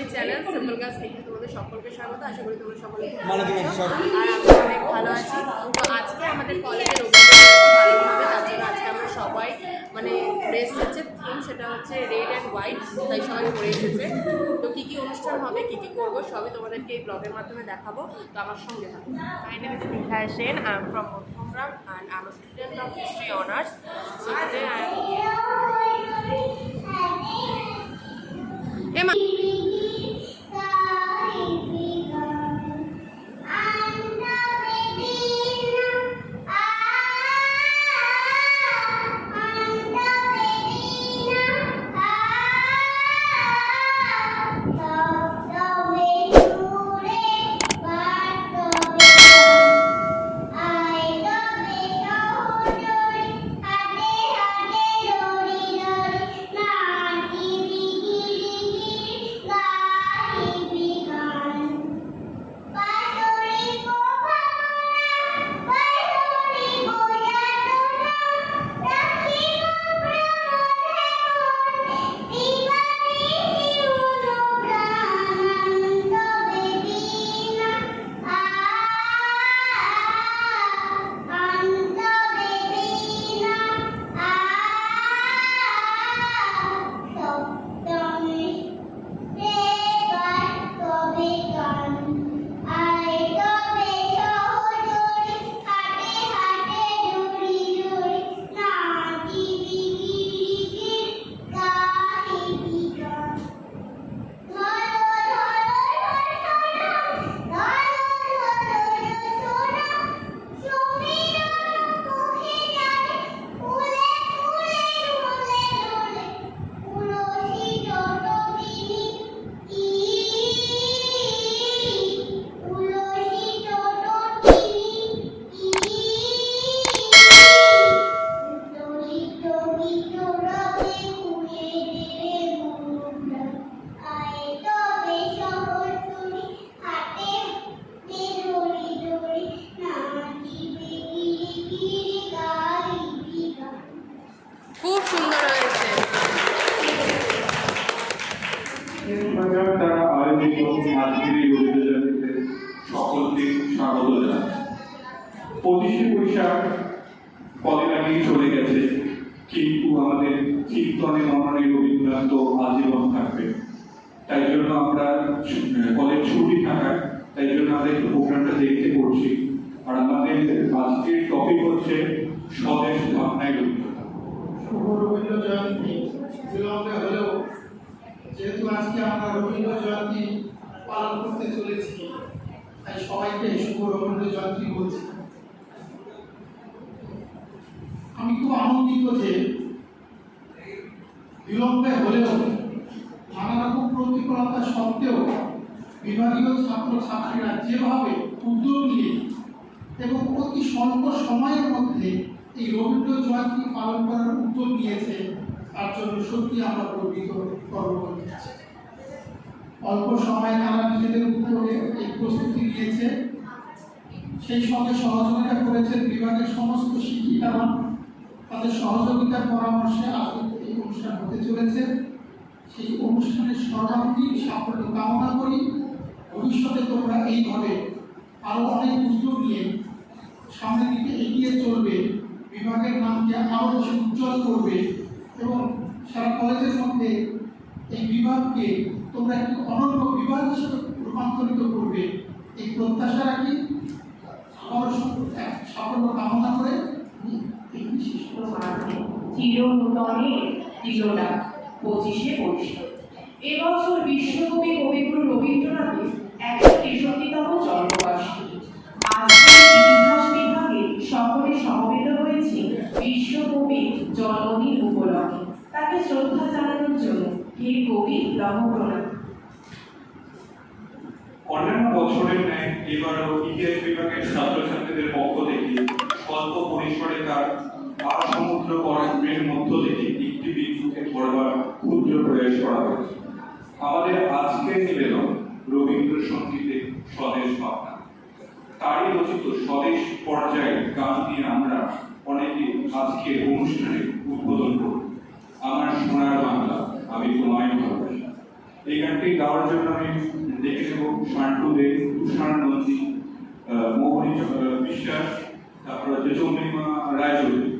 My channel simple girls থেকে তোমাদের সকলকে স্বাগত। আশা করি তোমরা সকলে আর আমি অনেক ভালো আছি। তো আজকে আমাদের কলেজের অভিজ্ঞতা ভালো হবে, তার জন্য আজকে আমরা সবাই মানে ড্রেস হচ্ছে থিম, সেটা হচ্ছে রেড অ্যান্ড হোয়াইট, তাই সবাই পরে এসেছে। তো কী কী অনুষ্ঠান হবে, কী কী করবো সবই তোমাদেরকে এই ব্লগের মাধ্যমে দেখাবো। তো আমার সঙ্গে থাকো। My name is Neha Sen. I am from Mothamgram and I am a student of History Honours. So today I am here. Emma. খুব সুন্দর হয়েছে। তারা আয়োজিত আজকের এই অভিযানে সকলকে স্বাগত জানাই। 25শে বৈশাখ কদিন আগেই চলে গেছে, কিন্তু আমাদের চিন্তনে মননে রবীন্দ্রনাথ আজীবন থাকবে। তাই জন্য আমরা কলেজ ছুটি থাকার, তাই জন্য আমরা একটু প্রোগ্রামটা দেখতে করছি। আর আমাদের আজকের টপিক হচ্ছে স্বদেশ ভাবনায় রবীন্দ্রনাথ। শুভ রবীন্দ্র জয়ন্তী বিলম্বে হলেও যেহেতু আজকে আমরা রবীন্দ্র জয়ন্তী পালন করতে চলেছি, তাই সবাইকে শুভ রবীন্দ্র জয়ন্তী বলছি। আমি খুব আনন্দিত যে বিলম্বে হলেও নানা রকম প্রতিকূলতা সত্ত্বেও বিভাগীয় ছাত্রছাত্রীরা যেভাবে উদ্যোগ নিয়ে এবং অতি স্বল্প সময়ের মধ্যে এই রবীন্দ্র জয়ন্তী পালন করার উদ্যোগ নিয়েছে, তার জন্য সত্যি আমরা গর্বিত গর্ববোধ করছি। অল্প সময়ে তারা নিজেদের উদ্যোগে এই প্রস্তুতি নিয়েছে, সেই সঙ্গে সহযোগিতা করেছেন বিভাগের সমস্ত শিক্ষিকাগণ। তাদের সহযোগিতার পরামর্শে আজ এই অনুষ্ঠান হতে চলেছে। সেই অনুষ্ঠানের সর্বাঙ্গীন সাফল্য কামনা করি। ভবিষ্যতে তোমরা এইভাবে আরো অনেক উদ্যোগ নিয়ে সামনের দিকে এগিয়ে চলবে, বিভাগের নামকে আরো বেশি উজ্জ্বল করবে এবং সারা কলেজের মধ্যে এই বিভাগকে তোমরা একটি অনন্য বিভাগ হিসেবে রূপান্তরিত করবে, এই প্রত্যাশা রাখি। আবার সাফল্য কামনা করে এই বিশিষ্ট চিরনূতনে তিলোলা 25শে বৈশাখ। এবছর বিশ্বকবি কবিগুরু রবীন্দ্রনাথের 163তম জন্মবার্ষিকী। আজকের ইতিহাস বিভাগে সকলে সমবেত হয়েছে বিশ্বকবির জন্মদিন উপলক্ষে। তাকে শ্রদ্ধা জানানোর জন্য হে কবি লহ প্রণাম। অন্যান্য বছরের ন্যায় এবারও ইতিহাস বিভাগের ছাত্রছাত্রীদের পক্ষ থেকে স্বল্প পরিসরে তার সমুদ্র পরাক্রমের মধ্য থেকে একটি বিন্দুকে ধরবার ক্ষুদ্র প্রয়াস করা হয়েছে। আমাদের আজকের নিবেদন রবীন্দ্রসঙ্গীতে স্বদেশ ভাবনা। তারই রচিত স্বদেশ পর্যায়ে গান দিয়ে আমরা অনেকে আজকের অনুষ্ঠানে উদ্বোধন করব। আমার সোনার বাংলা, আমি তোমায় ভালোবাসি। এই গানটি গাওয়ার জন্য আমি ডেকে নেব শান্তু দে, তুষার নন্দী, মোহনী বিশ্বাস, তারপর হচ্ছে চন্দ্রিমা রায়চৌধুরী।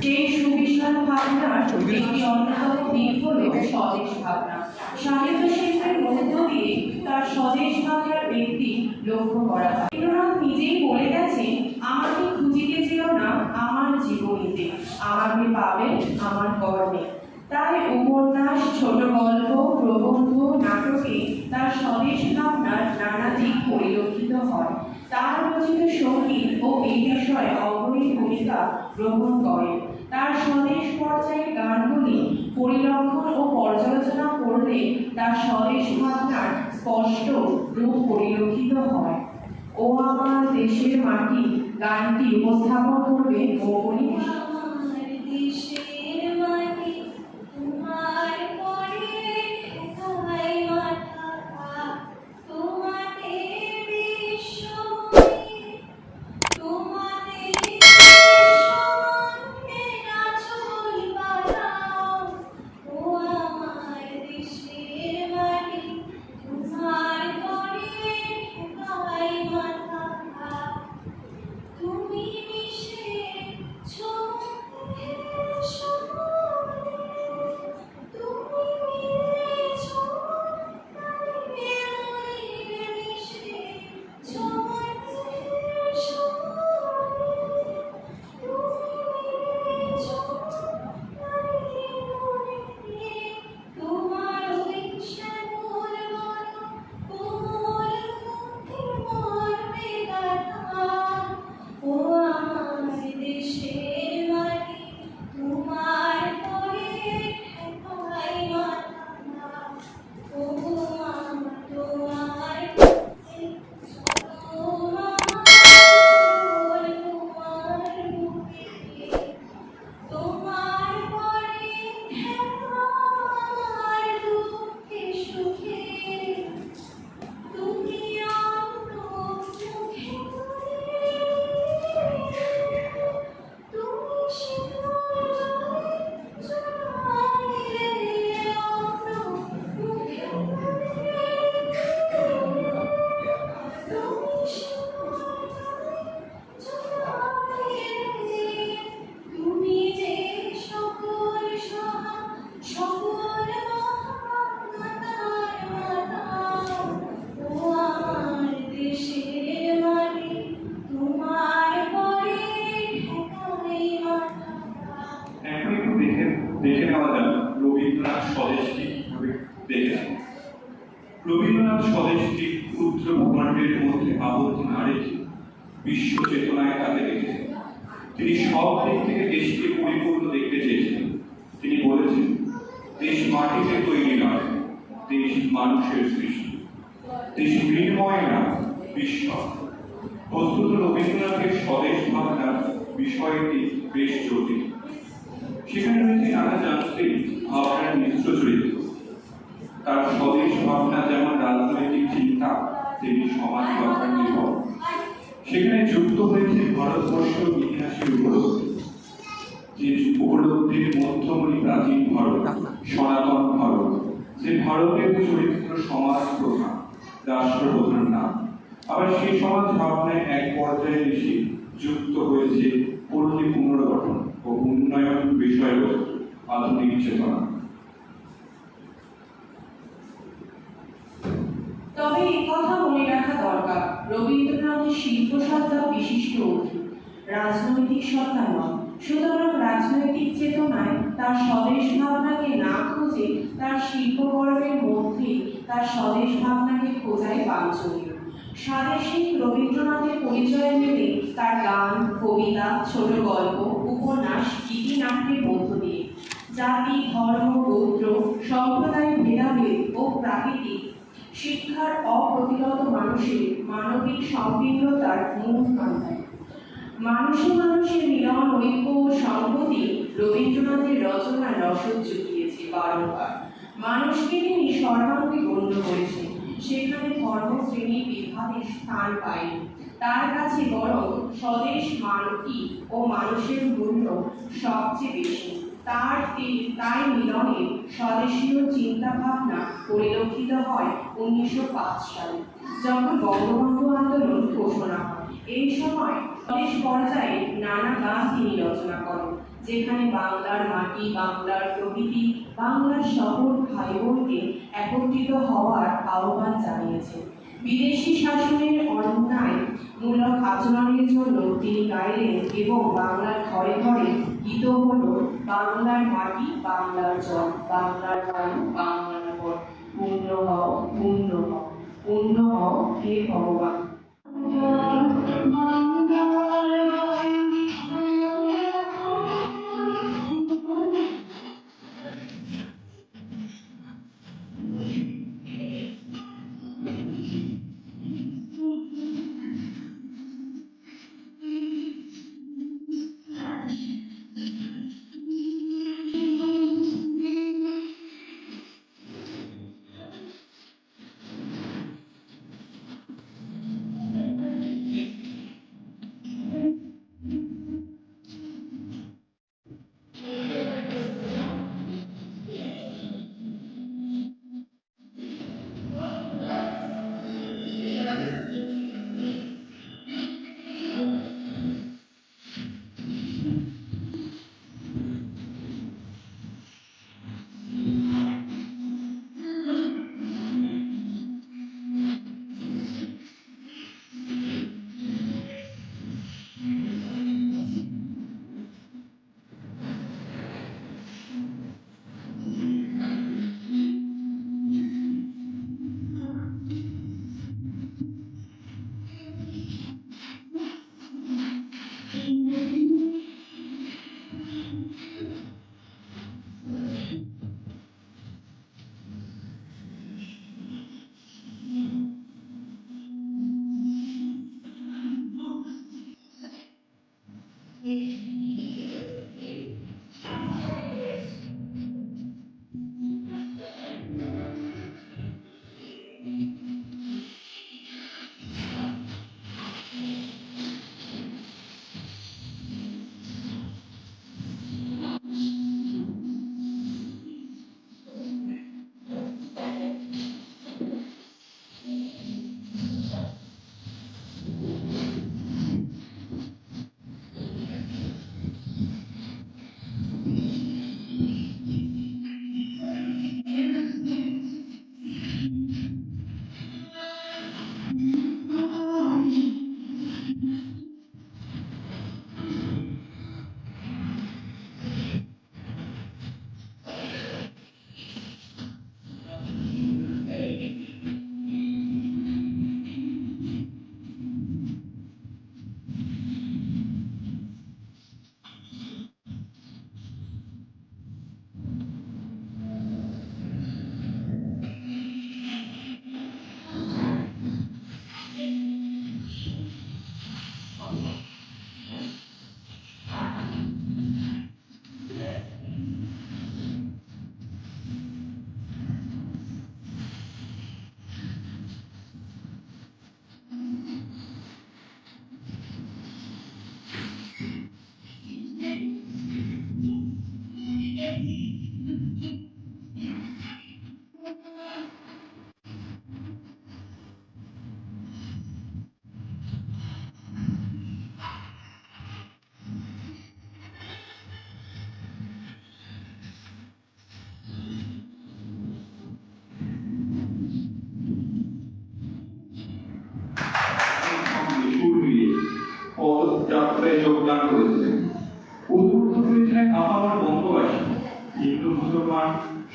সেই সুবিশাল ভাবনার একটি অন্যতম দিক হল স্বদেশ ভাবনা। সাহিত্য শিল্পের মধ্য দিয়ে তার স্বদেশ ভাবনার ব্যক্তি লক্ষ্য করা হয়। রবীন্দ্রনাথ নিজেই বলে গেছেন, আমাকে খুঁজিতে যেও না আমার জীবনীতে, আমাকে পাবে আমার কর্মে। তাই উপন্যাস, ছোট গল্প, প্রবন্ধ, নাটকে তার স্বদেশ ভাবনার নানা দিক পরিলক্ষিত হয়। তার রচিত সঙ্গীত ও এই বিষয়ে অগ্রণী ভূমিকা গ্রহণ করে। তার স্বদেশ পর্যায়ের গানগুলি পরিলক্ষণ ও পর্যালোচনা করলে তার স্বদেশ ভাবনার স্পষ্ট রূপ পরিলক্ষিত হয়। ও আমার দেশের মাটি গানটি উপস্থাপন করবে মৌবনী। দেখে নেওয়া যাবে রবীন্দ্রনাথ স্বদেশটি কিভাবে দেখেছেন। রবীন্দ্রনাথ স্বদেশটি ক্ষুদ্র ভূখণ্ডের মধ্যে আবদ্ধ না রেখে বিশ্ব চেতনায় তাকে রেখেছেন। তিনি সব দিক থেকে দেশকে পরিপূর্ণ দেখতে চেয়েছিলেন। তিনি বলেছেন, দেশ মাটিতে তৈরি নয়, দেশ মানুষের সৃষ্টি, দেশ মৃন্ময় না, বিস্ময়। বস্তুত রবীন্দ্রনাথের স্বদেশ ভাবনার বিষয়টি বেশ জটিল। সেখানে রয়েছে নানা যান্ত্রিক ভাবনার মিশ্র চরিত্র। তার স্বদেশ ভাবনা যেমন রাজনৈতিক চিন্তা তেমনি সমাজ ভাবনা নির্ভর। সেখানে যুক্ত হয়েছে ভারতবর্ষের ইতিহাসের উপলব্ধি, যে উপলব্ধির মধ্যমণি প্রাচীন ভারত, সনাতন ভারত, যে ভারতের চরিত্র সমাজ প্রধান, রাষ্ট্রপ্রধান নাম। আবার সেই সমাজ ভাবনায় এক পর্যায়ে এসে যুক্ত হয়েছে পল্লী পুনর্গঠন ও উন্নয়ন বিষয়বস্তু, আধুনিক চেতনা। তবে এই কথা মনে রাখা দরকার, রবীন্দ্রনাথের শিল্পসত্তা বিশিষ্ট অধীন, রাজনৈতিক সত্তা নয়। সুতরাং রাজনৈতিক চেতনায় তার স্বদেশ ভাবনাকে না খুঁজে তার শিল্পকর্মের মধ্যে তার স্বদেশ ভাবনাকে খোঁজাই বাঞ্ছনীয়। স্বদেশিক রবীন্দ্রনাথের পরিচয় মেলে তার গান, কবিতা, ছোট গল্প, উপন্যাস, গীতিনাট্যের মধ্য দিয়ে। জাতি, ধর্ম, গোত্র, সম্প্রদায়ের ভেদাভেদ ও প্রাকৃতিক শিক্ষার অপ্রতিরত মানুষের মানবিক সংকীর্ণতার মূল আধার। মানুষে মানুষের মিলন, ঐক্য ও সংহতি রবীন্দ্রনাথের রচনার রসদ জুগিয়েছে বারংবার। মানুষকে তিনি সর্বাঙ্গে গণ্য করেছেন, সেখানে ধর্ম শ্রেণী বিভাগের স্থান পায়নি। তার কাছে বরং স্বদেশ মানবী ও মানুষের মূল্য সবচেয়ে বেশি। তাই মিলনে স্বদেশীয় চিন্তা ভাবনা পরিলক্ষিত হয় 1905 সালে, যখন বঙ্গবন্ধু আন্দোলন ঘোষণা হয়। এই সময় স্বদেশ পর্যায়ে নানা গান তিনি রচনা করেন, যেখানে বাংলার মাটি, বাংলার প্রকৃতি, বাংলার শহর ভাই বোনকে একত্রিত হওয়ার আহ্বান জানিয়েছেন। বিদেশি শাসনের অন্যায় মূলক আচরণের জন্য তিনি গাইলেন এবং বাংলার ঘরে ঘরে গীত হল বাংলার মাটি, বাংলার জল, বাংলার মন, বাংলার পর, পূর্ণ হও, পূর্ণ হও, পূর্ণ হও হে ভগবান।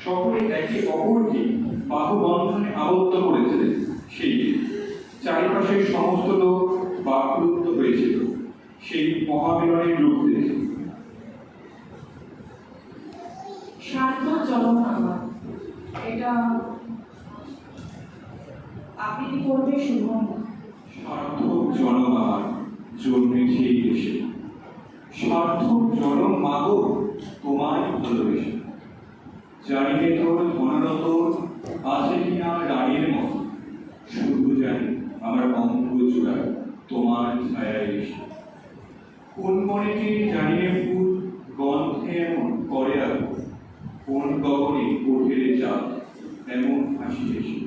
সকলে একে অপরকে বাহুবন্ধনে আবদ্ধ করেছিলেন। সেই চারিপাশের সমস্ত লোক বাকরুদ্ধ হয়েছিল সেই মহামিলনের রূপ দেখে। শান্ত জনভাঙা, এটা আবৃত্তি করবে শুভম। সার্থক জনম আমার জন্মেছে এই দেশে, সার্থক জনম মাগো তোমায় ভালোবেসে। জানিনে তোর ধনারত আছে কিনা রানীর মতো, শুধু জানি আমার অঙ্গ জোড়ায় তোমার ছায়া এসে। কোন মনেকে জানিনে ফুল গন্ধে এমন করে আলো, কোন গগনে ওঠে চাঁদ এমন হাসি এসে।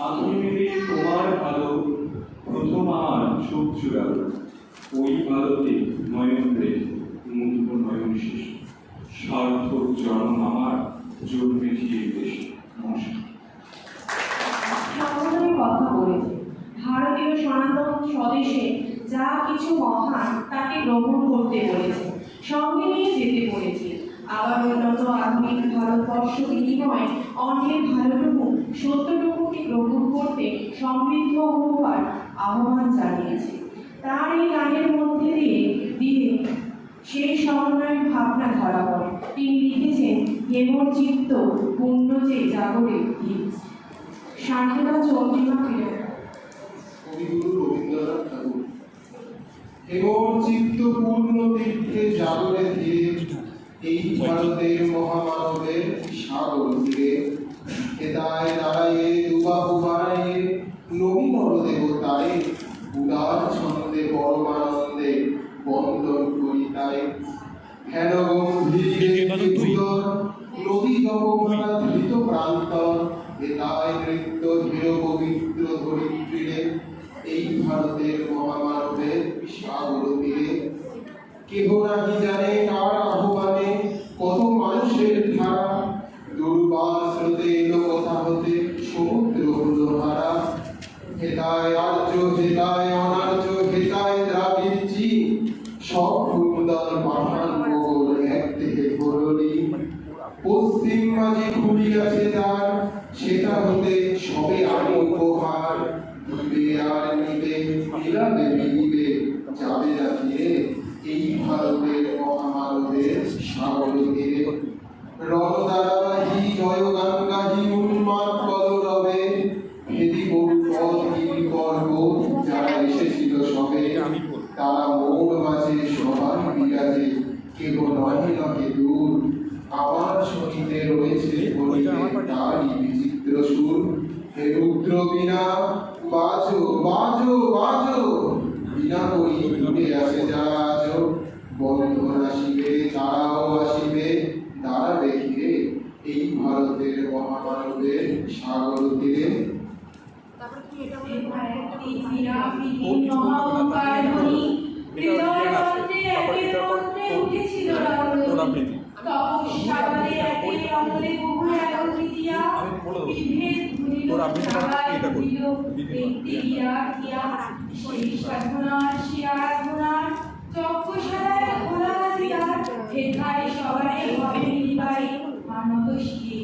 আঁখি মেলে তোমার ভালো প্রথম আমার চোখ জুড়াল, ওই ভালোতে নয়ন রেখে মুগ্ধ নয়ন শেষ। সার্থক জন্ম আমার জন্মেছি এই দেশে। নমস্কার। সকলের কথা বলেছে, ভারতীয় সনাতন স্বদেশে যা কিছু মহান তাকে গ্রহণ করতে বলেছে, সঙ্গে নিয়ে যেতে বলেছে। আবার উন্নত আধুনিক ভারতবর্ষ বিনিময়ে অন্যের ভালোটুকু সত্যটুকুকে গ্রহণ করতে সমৃদ্ধ হওয়ার আহ্বান জানিয়েছে। তার এই গানের মধ্যে দিয়ে সেই সমন্বয়ের ভাবনা ধরা পড়ে। তিনি লিখেছেন হেমর চিত্ত পূর্ণ যে জাগরে গীত। শান্তিদা চন্দ্রিমা ক্রীড়া। কবিগুরু রবীন্দ্রনাথ ঠাকুর। হেমর চিত্ত পূর্ণ তীর্থে জাগরে ধীরে, এই ভারতের মহামানবের সাগর তীরে। হেতায় দাঁড়াইয়ে দুবাহু বাড়াইয়ে নবীন দেবতায়, উদার ছন্দে পরমানন্দে বন্দন করি তাই। হেন গম্ভীরে ধুধর নদী জগমালা ধৃত প্রান্তর, হেতায় নৃত্য ধীর পবিত্র ধরিত্রীরে, এই ভারতের মহামানবের সাগর তীরে। কেহ নাহি জানে কার আহ্বানে কত মানুষের ধারা, দুর্বার স্রোতে এলো কথা হতে সমুদ্র হলো হারা। হেতায় আর্য হেতায় অনার্য হেতায় দ্রাবিড় চীন, সব কুন্দল পাঠান মোগল এক দেহে ঘোরলি। পশ্চিম মাঝে খুলি আছে দ্বার, সেটা হতে সবে আনি উপহার। দিবে আর নিবে মিলাবে মিলিবে যাবে না ফিরে, এই ভারতের মহামানবের সাগর তীরে। রণদারাবাহী জয় গাঙ্গাহী উন্মাদ কলরবে, ভেদি বহু পথ গিরি পর্বত যারা এসেছিল সবে। তারা মোর মাঝে সবার বিরাজে, কেহ নহে নহে দূর। আমার শরীরে রয়েছে বলিতে তারই বিচিত্র সুর। হে রুদ্র বীণা বাজো বাজো বাজো, বীণা করি ঘুরে আসে যারা আজো। বন্ধন আসিবে তারাও আসিবে, দাঁড়াবে ঘিরে, এই ভারতের মহামানবের সাগর তীরে। তারপরে তুমি এটা এই ভারতী বিরাবিহীন মহাকারণী, হৃদয় মধ্যে একের মধ্যে উঠেছিল রাবণী। তপস্যাবলে একে অমলে বহু একত্রিয়া, বিভেদ ভুলিল সবাই ভুলিল ব্যক্তি গিয়া। সেই সাধনার সে আরাধনার চক্ষুশালায় খোলা দিয়ার, হেথায় সবাই হবে নিবাই মানত শিরে।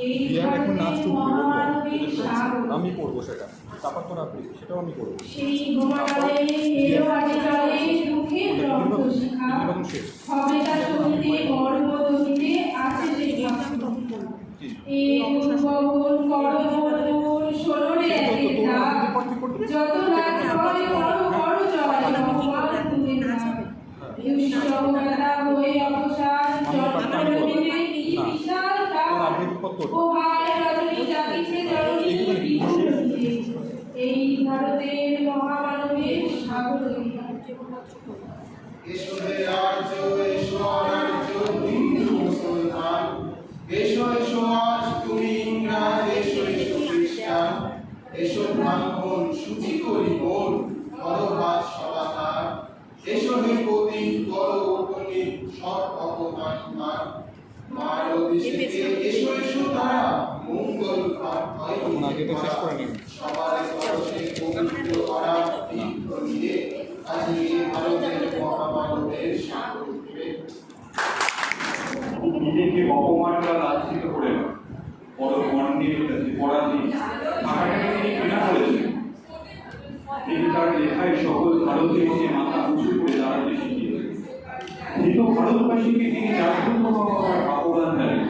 এই ভারতের মহামানবের সাগর। আমি করবো সেটা, তারপর তোরা সেটাও আমি করবো। সেই ঘোমালে হেরোয়াটে চলে মুখে রক্ত শিখা, হবে তা শুনতে গর্ভদধিতে আছে যে ভাবনা। এই দুর্বহন করমোদন ষোলরে একে ডাক, যত রাত হয় বড় বড় জয় ভগবান তুমি না। দুঃসহতা হয়ে অবসান জন্মদিনে কি বিশাল ডাক, ও হায় রজনী জাগিছে জননী বিভূতিতে, এই ভারতের মহামানবের সাগর তীরে। এসো হে আর্য এসো অনার্য হিন্দু মুসলমান, এসো এসো আজ তুমি ইংরাজ, এসো এসো খ্রিস্টান। এসো ব্রাহ্মণ সূচি করি মন, ধরহাত সদাচার। এসো হে পতি করো অগ্নি সৎ অপমানিমার। মার অভিষেকে এসো এসো তারা মঙ্গল পাঠ হয় সবার পরশে পবিত্র করা তীর্থ নিয়ে, আজ এই ভারতের মহামানবের সাগর তীরে। নিজেকে অপমান বা লাঞ্ছিত করে না, পাণ্ডিত আছে, পরাধীন থাকাটাকে তিনি ঘৃণা করেছেন। তিনি তার লেখায় সকল ভারতীয়কে মাথা উঁচু করে দাঁড়াতে শিখিয়েছেন। কিন্তু ভারতবাসীকে তিনি জাগ্রত হওয়ার আহ্বান জানান।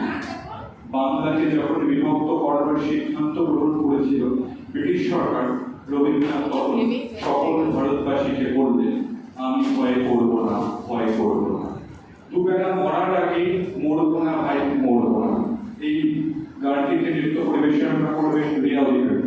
বাংলাকে যখন বিভক্ত করার সিদ্ধান্ত গ্রহণ করেছিল ব্রিটিশ সরকার, রবীন্দ্রনাথ তখন সকল ভারতবাসীকে বললেন, আমি ভয় করব না, ভয় করব না, দুবেলা মরার আগে মরবো না ভাই, মরবো না। এই গানটিতে নৃত্য পরিবেশনা করবেন রিয়া অধিকারী।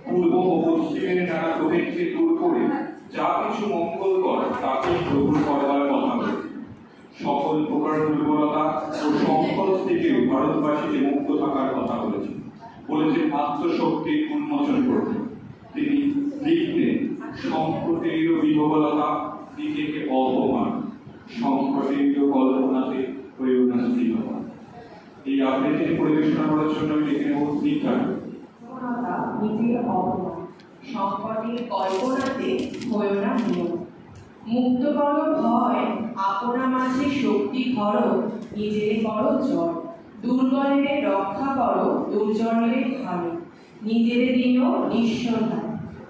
পূর্ব ও পশ্চিমের নানা প্রভেদকে দূর করে যা কিছু মঙ্গলকর তাকে গ্রহণ করবার কথা বলে সকল প্রকার দুর্বলতা ও সংকট থেকে ভারতবাসীকে মুক্ত থাকার কথা বলেছেন আত্মশক্তি উন্মোচন করতে। তিনি লিখতেন, সংকটের বিহবলতা নিজেকে অপমান, সংকটের কল্পনাতে হয়েও না স্থিরতা। এই আবৃত্তি পরিবেশনা করার জন্য আমি লিখে নেব নির্ধারণ। নিজের অপমান, সংকটের কল্পনাতে হয়েও না নিয়ম। মুক্ত করো ভয়, আপনা মাঝে শক্তি ধরো, নিজের করো জয়। দুর্বলের রক্ষা করো, দুর্জনের ভালো, নিজের দিনও নিঃসন্ধান,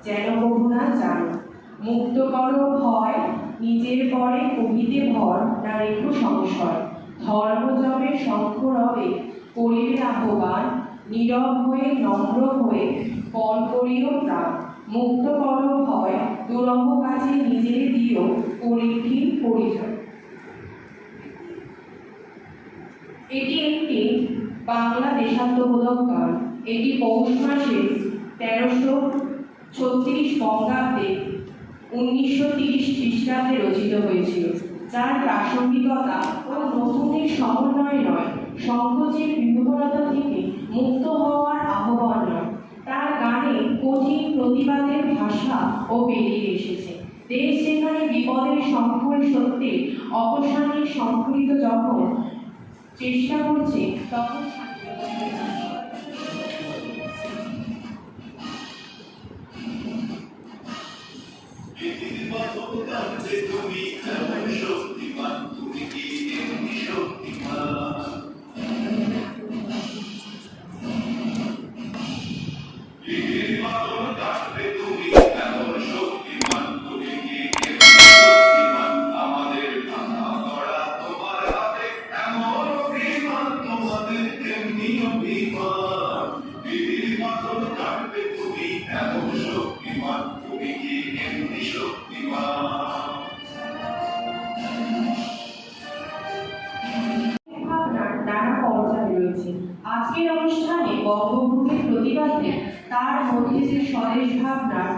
যেন বহু না জানো। মুক্ত করো ভয়, নিজের পরে কহিতে ভর, না রেখো সংশয়। ধর্মজমের শঙ্খ রবে করিবে আহ্বান, নীরব হয়ে নম্র হয়ে পণ করিও প্রাণ। মুক্ত করো ভয়, দুরহ কাজে নিজের দিও পরিধি পরিচয়। এটি একটি বাংলা দেশাত্মবোধক গান। এটি পৌষ মাসে 1336 বঙ্গাব্দে 1930 খ্রিস্টাব্দে রচিত হয়েছিল, যার প্রাসঙ্গিকতা ও নতুনের সমন্বয় নয়, সংকোচের বিহ্বলতা থেকে মুক্ত হওয়ার আহ্বান নয়। তার গানে কঠিন প্রতিবাদের ভাষা ও বেরিয়ে এসেছে। দেশ যেখানে বিপদের সংকুল সত্যি অবসানের সংকলিত যখন চেষ্টা করছে, তখন আজকের অনুষ্ঠানে বঙ্গভঙ্গের প্রতিবাদে তার মধ্যে যে স্বদেশ ভাবনার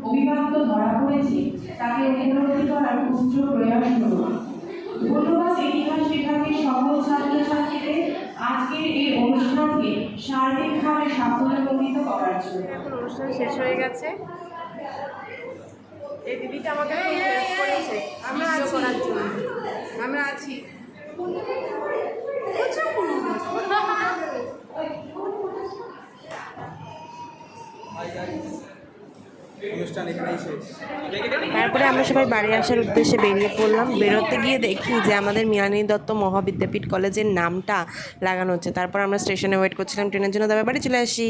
অভিব্যক্ত ধরা পড়েছে, তাকে উপলব্ধি করার উচ্চ প্রয়াস করুন। ধন্যবাদ ইতিহাস বিভাগের সকল ছাত্রছাত্রীদের আজকের এই অনুষ্ঠানকে সার্বিকভাবে সাফল্যমণ্ডিত করার জন্য। এখন অনুষ্ঠান শেষ হয়ে গেছে। এই দিদিটা আমাকে খুব হেল্প করেছে আমরা করার জন্য। আমরা আছি। তারপরে আমরা সবাই বাড়ি আসার উদ্দেশ্যে বেরিয়ে পড়লাম। বেরোতে গিয়ে দেখি যে আমাদের মৃণালিনী দত্ত মহাবিদ্যাপীঠ কলেজের নামটা লাগানো হচ্ছে। তারপর আমরা স্টেশনে ওয়েট করছিলাম ট্রেনের জন্য, তবে বাড়ি চলে আসি।